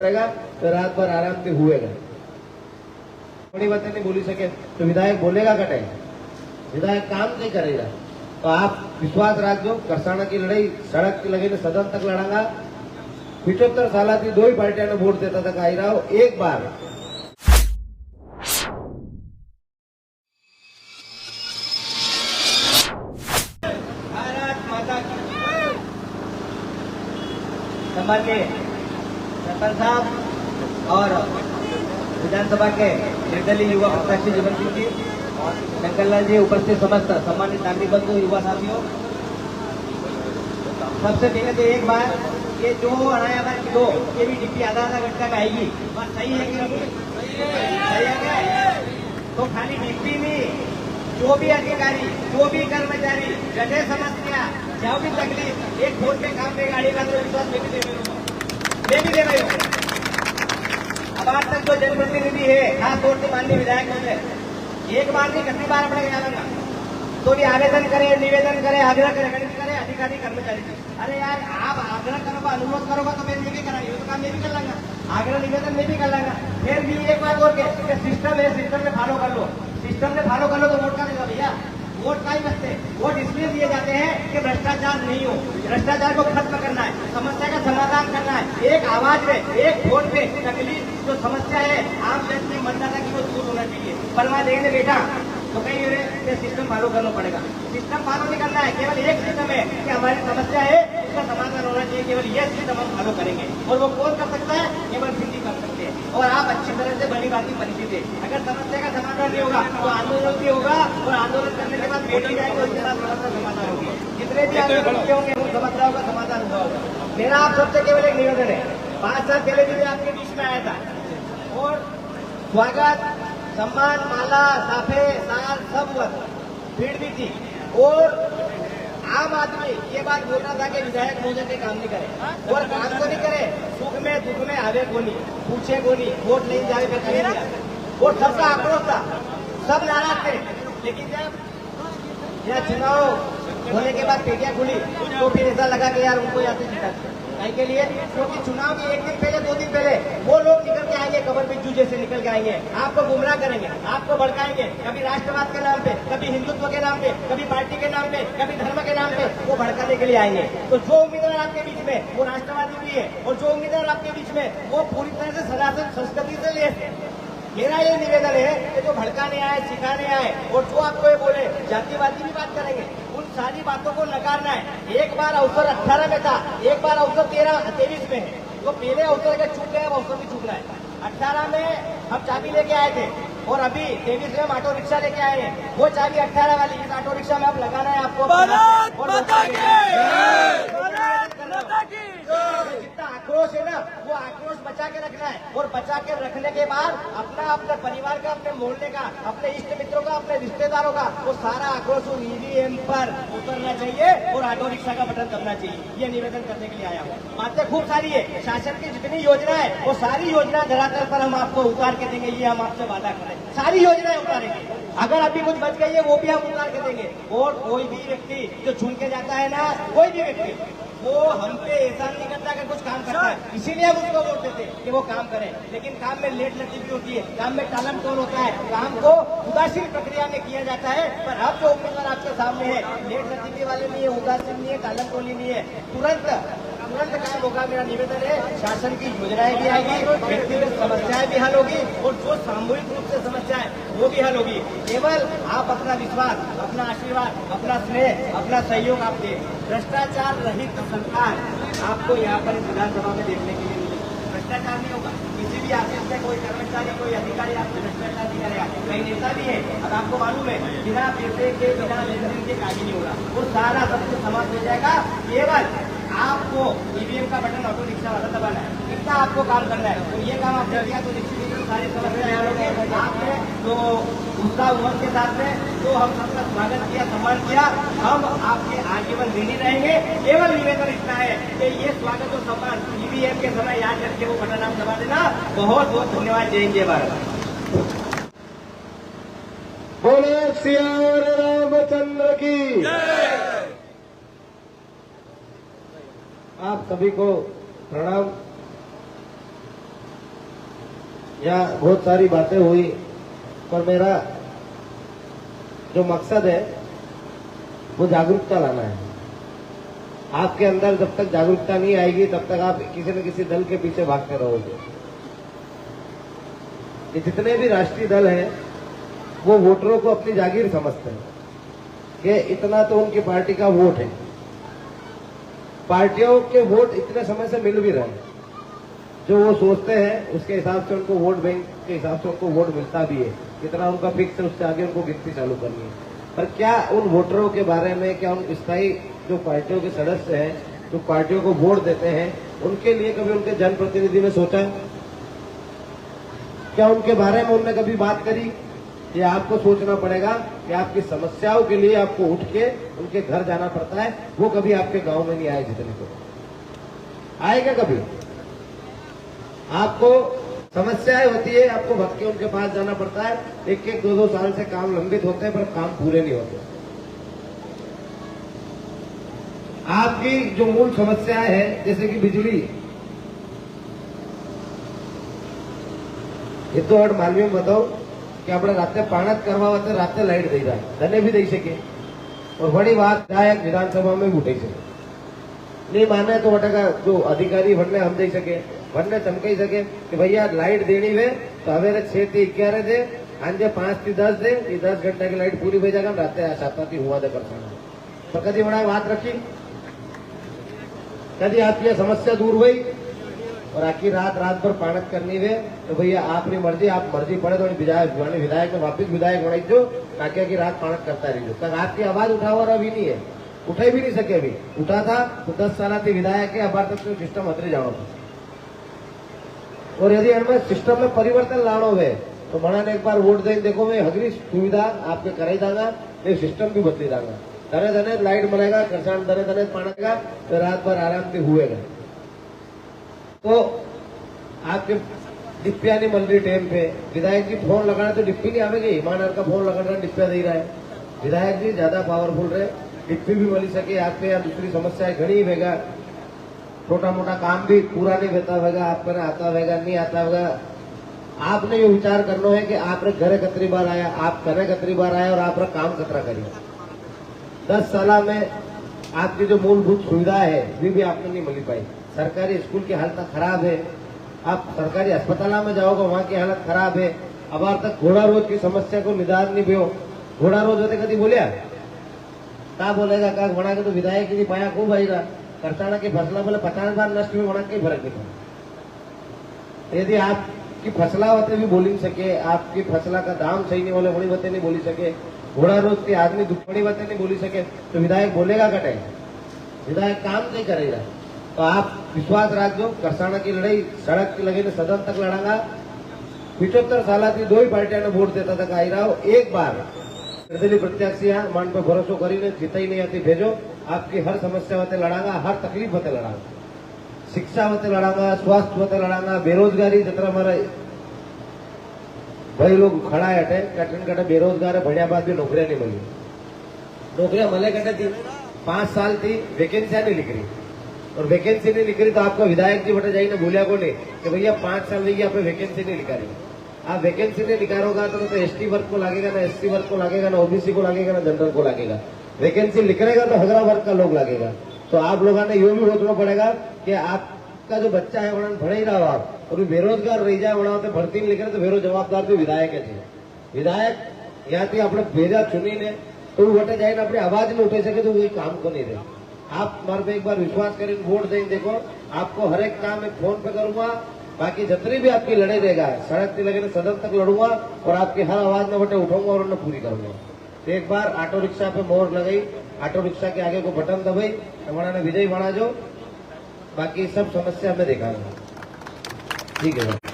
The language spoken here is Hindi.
पड़ेगा तो रात भर आराम से हुएगा। थोड़ी बातें नहीं बोली सके तो विधायक बोलेगा कटे, विधायक काम नहीं करेगा। तो आप विश्वास रखो, करसाना की लड़ाई सड़क की लगे सदन तक लड़ांगा। 75 साल थी दो ही पार्टियों ने वोट देता था आई रहा एक बार। सम्माननीय सरपंच साहब और विधानसभा के निर्दलीय युवा प्रत्याशी जीवन सिंह जी, शंकरलाल जी, उपस्थित समस्त सम्मानित नागरिक बंधु, युवा साथियों, सबसे पहले तो एक बार ये जो 2.5 किलो ये भी डिप्टी आधा घंटा में आएगी, बात सही है कि नहीं? सही है क्या? तो खाली डिप्टी में जो भी अधिकारी, जो भी कर्मचारी, जगह समस्या, जो भी तकलीफ, एक फोन पे काम में गाड़ी का तो विश्वास मैं भी दे रही हूँ। अब आज तक जो जनप्रतिनिधि है, खास तौर से माननीय विधायक महोदय, एक बार नहीं कितनी बार अपने जाना तो भी आवेदन करे, निवेदन करे, आग्रह करे अधिकारी कर्मचारी से, अरे यार आप आग्रह करोगे, अनुरोध करोगे तो मैं भी कराएंगे, तो काम मैं भी कर लूंगा, आग्रह निवेदन मैं भी कर लूंगा। फिर भी एक बार और के सिस्टम है, सिस्टम में फॉलो कर लो, सिस्टम में फॉलो कर लो तो वोट का देगा भैया। वोट का ही बचते, वोट इसलिए दिए जाते हैं कि भ्रष्टाचार नहीं हो, भ्रष्टाचार को खत्म करना है, समस्या का समाधान करना है। एक आवाज में, एक वोट पे तकलीफ जो समस्या है आम जन की मतदाता की वो दूर होना चाहिए। परवा देखने बेटा तो कहीं ये सिस्टम फॉलो करना पड़ेगा। सिस्टम फॉलो नहीं करना है, केवल एक सिस्टम है कि हमारी समस्या है उसका समाधान होना चाहिए, केवल ये सिस्टम हम फॉलो करेंगे। और वो कौन कर सकता है? केवल सिंधी कर सकते हैं। और आप अच्छी तरह से बड़ी बात की परिचित है। अगर समस्या का समाधान नहीं होगा तो आंदोलन भी होगा, और आंदोलन करने के बाद बैठी जाएगी, उसके बाद समस्या समाधान होगी। जितने भी आंदोलन होंगे उन समस्याओं का समाधान होगा। मेरा आप सबसे केवल एक निवेदन है, 5 साल पहले भी मैं आपके बीच में आया था और स्वागत, सम्मान, माला, साफे, साल सब हुआ था, भीड़ भी थी। और आम आदमी ये बात बोल रहा था कि विधायक महोदय के काम नहीं करे, और काम को नहीं करे, सुख में दुख में आवे कोनी, पूछे कोनी, वोट नहीं जावे पे करे ना। और सबका आक्रोश था, सब नाराज थे। लेकिन जब यह चुनाव होने के बाद पेटियां खुली तो फिर ऐसा लगा कि यार उनको यहाँ से जिता के लिए, क्योंकि चुनाव के 1 दिन पहले 2 दिन पहले वो लोग निकल के आएंगे, कबर बिज्जू जैसे निकल के आएंगे, आपको गुमराह करेंगे, आपको भड़काएंगे, कभी राष्ट्रवाद के नाम पे, कभी हिंदुत्व के नाम पे, कभी पार्टी के नाम पे, कभी धर्म के नाम पे वो भड़काने के लिए आएंगे। तो जो उम्मीदवार आपके बीच में वो राष्ट्रवादी भी है, और जो उम्मीदवार आपके बीच में वो पूरी तरह से सनातन संस्कृति से ले। मेरा ये निवेदन है कि जो भड़काने आए, सिखाने आए, और जो आपको ये बोले जातिवादी भी बात करेंगे, उन सारी बातों को नकारना है। एक बार अवसर 18 में था, एक बार अवसर 23 में है। तो पहले अवसर का चूक गया, अवसर भी चूकना है। 18 में हम चाबी लेके आए थे, और अभी 23 में हम ऑटो रिक्शा लेके आए हैं। वो चाबी 18 वाली इस ऑटो रिक्शा में आप लगाना है आपको। जितना आक्रोश है ना, वो आक्रोश बचा के रखना है, और बचा के रखने के बाद अपने परिवार का, अपने मोहल्ले का, अपने इष्ट मित्रों का, अपने रिश्तेदारों का वो सारा आक्रोश ईवीएम पर उतरना चाहिए और ऑटो रिक्शा का बटन दबना चाहिए। ये निवेदन करने के लिए आया हूँ। बातें खूब सारी है, शासन की जितनी योजना है वो सारी योजना धरातल पर हम आपको उतार के देंगे, ये हम आपसे वादा करें। सारी योजनाएं उतारेंगे, अगर अभी कुछ बच गई है वो भी हम उतार के देंगे। और कोई भी व्यक्ति जो छून के जाता है ना, कोई भी व्यक्ति वो हम पे एहसान नहीं करता अगर कुछ काम करता है, इसीलिए हम उसको वोट देते हैं कि वो काम करे। लेकिन काम में लेट लतीफी होती है, काम में टालम टोल होता है, काम को उदासीन प्रक्रिया में किया जाता है। पर अब जो उम्मीदवार आपके सामने है, लेट लतीफी वाले नहीं है, उदासीन नहीं है, टालम टोली नहीं है, तुरंत काम होगा। मेरा निवेदन है, शासन की योजनाएं भी आएगी, व्यक्तिगत समस्याएं भी हल होगी, और जो सामूहिक रूप से समस्याएं वो भी हल होगी। केवल आप अपना विश्वास, अपना आशीर्वाद, अपना स्नेह, अपना सहयोग आप दें। भ्रष्टाचार रहित सरकार आपको यहाँ पर इस विधानसभा में देखने के लिए मिलेगी। भ्रष्टाचार नहीं होगा, किसी भी ऑफिस में कोई कर्मचारी, कोई अधिकारी आपको भ्रष्टाचार नहीं करेगा। कई नेता भी है, अब आपको मालूम है, बिना पैसे के, बिना लेन देन के कार्य नहीं होगा, वो सारा सब कुछ समाप्त हो जाएगा। केवल आपको ईवीएम का बटन ऑटो रिक्शा वाला दबाना है, इतना आपको काम करना है। तो ये काम आपने किया तो निश्चित सारी समस्याएं हल होगी। आपने जो उत्साह उमंग के साथ में तो हम सबका स्वागत किया, सम्मान किया, हम आपके आजीवन ऋणी रहेंगे। केवल निवेदन इतना है कि ये स्वागत और सम्मान ईवीएम के समय याद करके वो बटन आप दबा देना। बहुत बहुत धन्यवाद। जय हिंद, जय भारत। बोलो सियावर रामचंद्र की। आप सभी को प्रणाम। यहाँ बहुत सारी बातें हुई, पर मेरा जो मकसद है वो जागरूकता लाना है। आपके अंदर जब तक जागरूकता नहीं आएगी तब तक आप किसी न किसी दल के पीछे भागते रहोगे। ये जितने भी राष्ट्रीय दल हैं वो वोटरों को अपनी जागीर समझते हैं कि इतना तो उनकी पार्टी का वोट है। पार्टियों के वोट इतने समय से मिल भी रहे हैं, जो वो सोचते हैं उसके हिसाब से उनको वोट बैंक के हिसाब से उनको वोट मिलता भी है। जितना उनका फिक्स है उससे आगे उनको गिनती चालू करनी है। पर क्या उन वोटरों के बारे में, क्या उन स्थायी जो पार्टियों के सदस्य हैं, जो पार्टियों को वोट देते हैं, उनके लिए कभी उनके जनप्रतिनिधि ने सोचा? क्या उनके बारे में उनने कभी बात करी? ये आपको सोचना पड़ेगा कि आपकी समस्याओं के लिए आपको उठ के उनके घर जाना पड़ता है। वो कभी आपके गांव में नहीं आए, जितने को आएगा कभी। आपको समस्याएं होती है, आपको भग के उनके पास जाना पड़ता है। एक एक दो साल से काम लंबित होते हैं पर काम पूरे नहीं होते। आपकी जो मूल समस्याएं हैं, जैसे कि बिजली, ये तो और मालवी में बताओ कि આપણે રાતે પાણા કરવા વખતે રાતે લાઈટ દઈ જાય, તને भी દઈ શકે। और बड़ी बात विधायक विधानसभा में भी उठी सके, नहीं माने तो वटका जो अधिकारी वनने हम दई सके, वनने चमकाई सके कि भैया लाइट देनी है तो हवेरे 6 થી 11 दे, आंजे 5 થી 10 दे, ये 10 घंटा की लाइट पूरी हो जाएगा, राते 7 થી हुआ दे करता। तो कभी बड़ा बात रखी, कभी आपकी समस्या दूर हुई और आखिर रात भर पाणत करनी है तो भैया आपकी मर्जी, आप मर्जी पड़े तो विधायक में वापिस विधायक बनाई दो, ताकि की रात पाणत करता रही। तक आपकी आवाज उठावा अभी नहीं है, उठाई भी नहीं सके। अभी उठा था तो 10 साल थी विधायक है, अबार तक सिस्टम अतरी जानो था। और यदि हमें सिस्टम में परिवर्तन लानो है तो मना ने एक बार वोट देने देखो, मैं हगरी सुविधा आपके कराई दांगा, ये सिस्टम भी बदली दांगा। धने धने लाइट मिलेगा, किसान धने धने पाणेगा तो रात भर आराम से हुएगा। तो आपके डिप्पिया नहीं मिल रही टाइम पे, विधायक जी फोन लगाना तो डिप्पी नहीं आवेगी, ईमानदार का फोन लगाना डिप्पिया दे रहा है। विधायक जी ज्यादा पावरफुल रहे, डिप्पी भी मिल सके आपके, या दूसरी समस्याएं घनी होगा, छोटा मोटा काम भी पूरा नहीं होता होगा, आपको आता होगा नहीं आता होगा। आपने ये विचार करना है कि आपने घरे कतरी बार आया, आप घरे कतरी बार आया और आपका काम कतरा करिए। 10 साल में आपकी जो मूलभूत सुविधा है भी आपने नहीं मिली पाई। सरकारी स्कूल की हालत खराब है, आप सरकारी अस्पताल में जाओगे वहां की हालत खराब है। अब तक घोड़ा रोज की समस्या को निदान नहीं भयो। घोड़ा रोज होते कभी बोलिया क्या बोलेगा, क्या बना के तो विधायक की पाया खूब आएगा, करसाना की फसला बोले 50 बार नष्ट हुई, बना कई फर्क नहीं पड़ा। यदि आपकी फसला होते भी बोली सके, आपकी फसला का दाम सही नहीं बोले, बड़ी बातें नहीं बोली सके, घोड़ा रोज के आदमी बड़ी बातें नहीं बोली सके, तो विधायक बोलेगा कटे, विधायक काम नहीं करेगा। तो आप विश्वास रखो, करसाना की लड़ाई सड़क की लगे सदन तक लड़ांगा। 75 साल थी 2 ही पार्टिया ने वोट देता तक आई रहा हो, एक बार निर्दलीय प्रत्याशी मन पर भरोसा करीने जीताई नहीं आती भेजो, आपकी हर समस्या होते लड़ांगा, हर तकलीफ होते लड़ांगा, शिक्षा होते लड़ांगा, स्वास्थ्य होते लड़ांगा, बेरोजगारी जतरा हमारा भाई लोग खड़ा है कठिन कटे बेरोजगार है, बढ़िया बाद भी नौकरियां नहीं मिली। नौकरियां मले कटे थी 5 साल थी, वैकेंसियां नहीं लिख रही, और वैकेंसी नहीं लिख रही तो आपका विधायक जी बटे जाइए बोलिया को नहीं कि भैया 5 साल रही आप वैकेंसी नहीं लिखा रही। आप वैकेंसी नहीं निकालोगा तो एसटी वर्ग को लागेगा, ना एससी वर्ग को लागेगा, ना ओबीसी को लागेगा, ना जनरल को लागेगा। वैकेंसी लिखनेगा तो हगरा वर्ग का लोग लागेगा। तो आप लोगों ने ये भी सोचना पड़ेगा कि आपका जो बच्चा है उन्होंने भरे ही रहा आप, और बेरोजगार रह जाए उन्होंने भर्ती नहीं लिखे तो बेरो जवाबदार तो विधायक है। विधायक यहाँ थी अपने भेजा चुनी ने तो वोटे जाए अपनी आवाज में उठे सके तो वही काम को नहीं रहे। आप मारे पे एक बार विश्वास करें, वोट दें, देखो आपको हर एक काम एक फोन पे करूंगा, बाकी जितनी भी आपकी लड़ाई रहेगा सड़क से लगे सदन तक लड़ूंगा और आपकी हर आवाज में बटे उठाऊंगा और उन्हें पूरी करूंगा। तो एक बार ऑटो रिक्शा पे मोहर लगाई, ऑटो रिक्शा के आगे को बटन दबाई, हमारा ने विजय बना जो, बाकी सब समस्या में देखा। ठीक है।